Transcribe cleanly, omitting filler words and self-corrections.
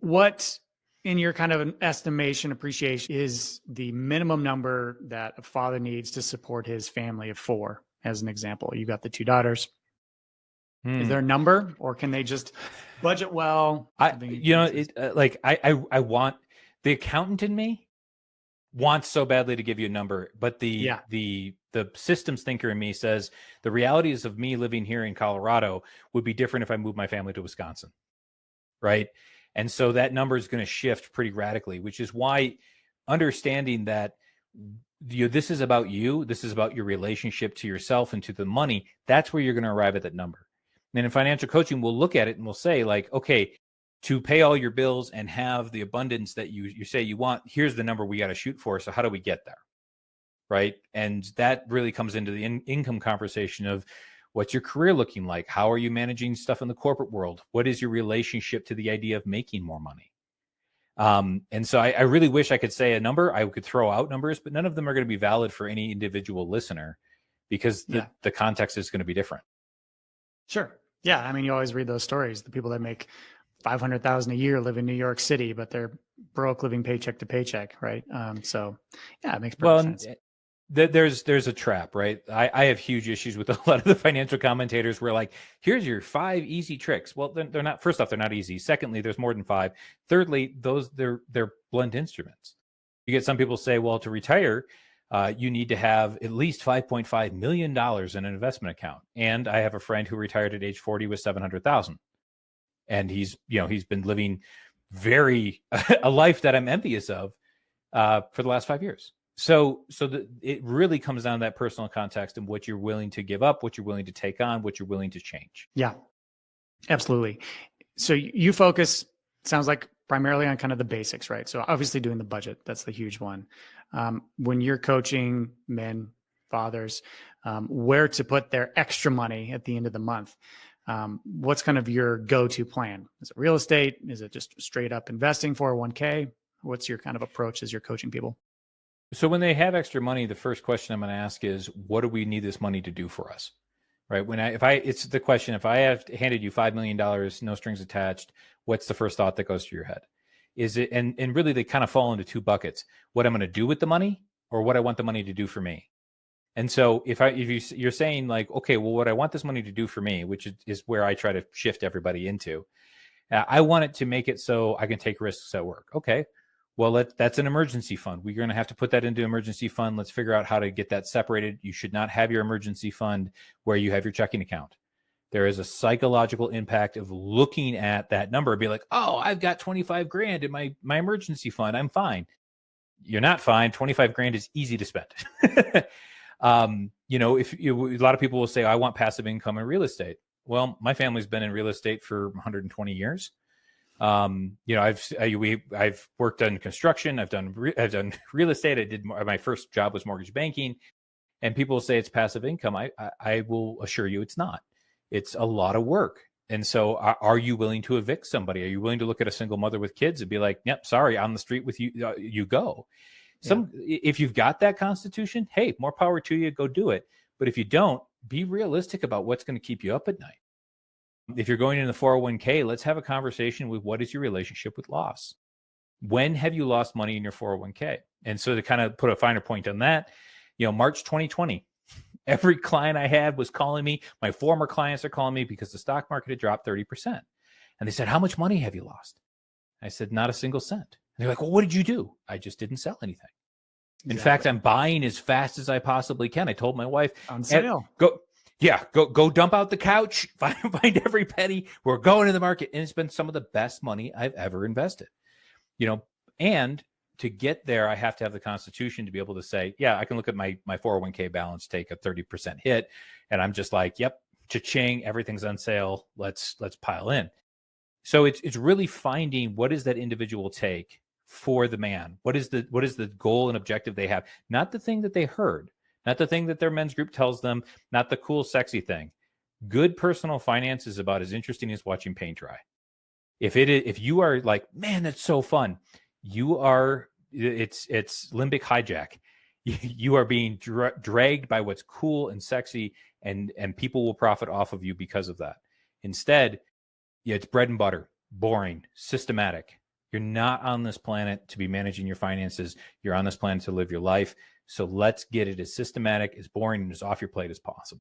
What, in your kind of an estimation, appreciation, is the minimum number that a father needs to support his family of four? As an example, you got the two daughters. Is there a number, or can they just budget well? I want the accountant in me wants so badly to give you a number, but the systems thinker in me says the realities of me living here in Colorado would be different if I moved my family to Wisconsin, right? And so that number is going to shift pretty radically, which is why understanding that this is about you, this is about your relationship to yourself and to the money, that's where you're going to arrive at that number. And in financial coaching, we'll look at it and we'll say, like, okay, to pay all your bills and have the abundance that you say you want, here's the number we got to shoot for. So how do we get there? Right. And that really comes into the income conversation of what's your career looking like? How are you managing stuff in the corporate world? What is your relationship to the idea of making more money? And so I really wish I could say a number. I could throw out numbers, but none of them are going to be valid for any individual listener because the context is going to be different. Sure. Yeah. I mean, you always read those stories. The people that make $500,000 a year live in New York City, but they're broke, living paycheck to paycheck. Right. So yeah, it makes perfect sense. There's a trap, right? I have huge issues with a lot of the financial commentators where like, here's your 5 easy tricks. Well, they're not, first off, they're not easy. Secondly, there's more than 5. Thirdly, they're blunt instruments. You get some people say, well, to retire, you need to have at least $5.5 million in an investment account. And I have a friend who retired at age 40 with $700,000. And he's been living a life that I'm envious of for the last 5 years. So it really comes down to that personal context and what you're willing to give up, what you're willing to take on, what you're willing to change. Yeah, absolutely. So you focus, sounds like, primarily on kind of the basics, right? So obviously doing the budget, that's the huge one. When you're coaching men, fathers, where to put their extra money at the end of the month, what's kind of your go-to plan? Is it real estate? Is it just straight up investing, 401k? What's your kind of approach as you're coaching people? So when they have extra money, the first question I'm going to ask is, what do we need this money to do for us? Right. It's the question, if I have handed you $5 million, no strings attached, what's the first thought that goes through your head? Is it, and really they kind of fall into 2 buckets, what I'm going to do with the money or what I want the money to do for me. And so if you're saying like, okay, well, what I want this money to do for me, which is where I try to shift everybody into, I want it to make it so I can take risks at work. Okay. Well, that's an emergency fund. We're going to have to put that into emergency fund. Let's figure out how to get that separated. You should not have your emergency fund where you have your checking account. There is a psychological impact of looking at that number and be like, oh, I've got 25 grand in my emergency fund. I'm fine. You're not fine. 25 grand is easy to spend. A lot of people will say, I want passive income in real estate. Well, my family's been in real estate for 120 years. I've worked on construction. I've done real estate. My first job was mortgage banking, and people say it's passive income. I will assure you it's not. It's a lot of work. And so are you willing to evict somebody? Are you willing to look at a single mother with kids and be like, yep, sorry, on the street with you, you go. If you've got that constitution, hey, more power to you, go do it. But if you don't, be realistic about what's going to keep you up at night. If you're going in the 401k, let's have a conversation with what is your relationship with loss? When have you lost money in your 401k? And so to kind of put a finer point on that, March 2020, every client I had was calling me. My former clients are calling me because the stock market had dropped 30%. And they said, how much money have you lost? I said, not a single cent. And they're like, well, what did you do? I just didn't sell anything. Exactly. In fact, I'm buying as fast as I possibly can. I told my wife, on sale. Go dump out the couch, find every penny. We're going to the market. And it's been some of the best money I've ever invested, and to get there, I have to have the constitution to be able to say, yeah, I can look at my 401k balance, take a 30% hit. And I'm just like, yep, cha-ching, everything's on sale. Let's pile in. So it's really finding what is that individual take for the man? What is the goal and objective they have? Not the thing that they heard, not the thing that their men's group tells them, not the cool, sexy thing. Good personal finance is about as interesting as watching paint dry. If you are like, man, that's so fun, it's limbic hijack. You are being dragged by what's cool and sexy, and people will profit off of you because of that. Instead, it's bread and butter, boring, systematic. You're not on this planet to be managing your finances. You're on this planet to live your life. So let's get it as systematic, as boring, and as off your plate as possible.